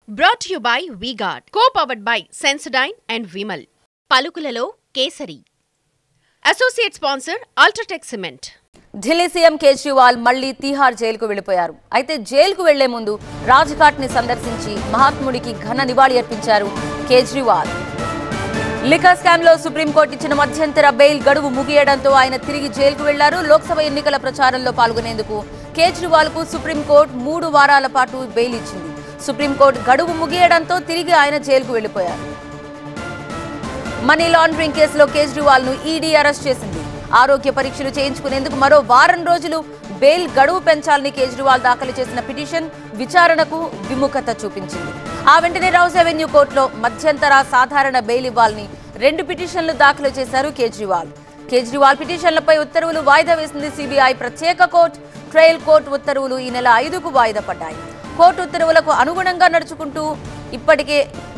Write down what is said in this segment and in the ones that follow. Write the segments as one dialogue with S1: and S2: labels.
S1: Brought to you by V-Guard, co-powered by Sensodyne and Vimal. పలుకులలో Kesari. Associate sponsor UltraTech cement.
S2: Delhi CM Kejriwal మళ్లీ తిహార్ జైలుకు వెళ్లిపోయారు. అయితే జైలుకు వెళ్లే ముందు రాజ్ఘాట్ ని సందర్శించి మహాత్ముడికి ఘన నివాళి అర్పించారు కేజ్రీవాల్. లిక్కర్ స్కామ్ లో సుప్రీంకోర్టు ఇచ్చిన మధ్యంతర బెయిల్ గడువు ముగియడంతో ఆయన తిరిగి జైలుకు వెళ్లారు. లోక్సభ ఎన్నికల ప్రచారంలో పాల్గొనేందుకు కేజ్రీవాల్ కు సుప్రీంకోర్టు 3 వారాల పాటు బెయిల్ ఇచ్చింది. సుప్రీంకోర్టు గడువు ముగియడంతో తిరిగి ఆయన జైలుకు వెళ్లిపోయారు. మనీ లాండరింగ్ కేసులో కేజ్రీవాల్ ను ఈడీ అరెస్ట్ చేసింది. ఆరోగ్య పరీక్షలు చేయించుకునేందుకు మరో వారం రోజులు బెయిల్ గడువు పెంచాలని కేజ్రీవాల్ దాఖలు చేసిన పిటిషన్ విచారణకు విముఖత చూపించింది. ఆ వెంటనే రౌస్ అవెన్యూ కోర్టులో మధ్యంతర సాధారణ బెయిల్ ఇవ్వాలని 2 పిటిషన్లు దాఖలు చేశారు కేజ్రీవాల్. కేజ్రీవాల్ పిటిషన్లపై ఉత్తర్వులు వాయిదా వేసింది సిబిఐ ప్రత్యేక కోర్టు. ట్రయల్ కోర్టు ఉత్తర్వులు ఈ నెల 5కు వాయిదా పడ్డాయి. కోర్టు ఉత్తర్వులకు అనుగుణంగా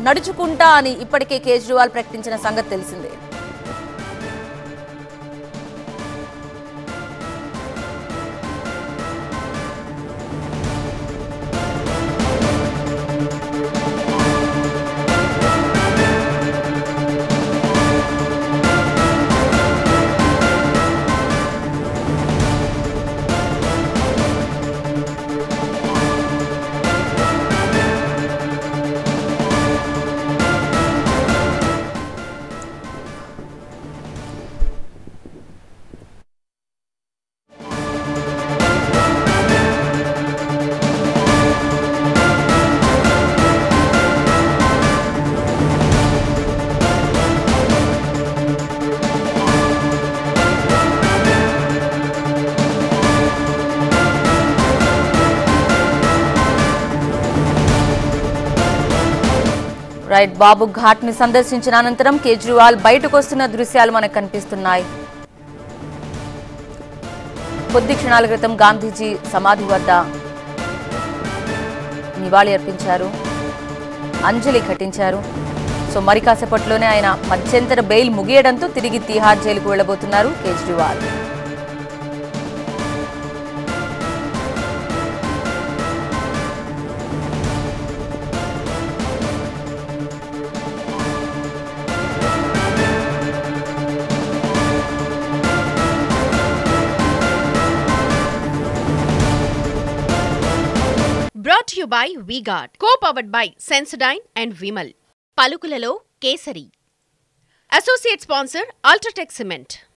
S2: నడుచుకుంటా అని ఇప్పటికే కేజ్రీవాల్ ప్రకటించిన సంగతి తెలిసిందే. రైట్, బాబు ఘాట్ ని సందర్శించిన అనంతరం కేజ్రీవాల్ బయటకు వస్తున్న దృశ్యాలు మనకు కనిపిస్తున్నాయి. కొద్ది క్షణాల క్రితం గాంధీజీ సమాధి వద్ద నివాళి అర్పించారు, అంజలి ఘటించారు. సో మరి కాసేపట్లోనే ఆయన మధ్యంతర బెయిల్ ముగియడంతో తిరిగి తిహార్ జైలుకు వెళ్లబోతున్నారు Kejriwal.
S1: Brought to you by V-Guard, co-powered by Sensodyne and Vimal. పలుకులలో Kesari. Associate sponsor UltraTech cement.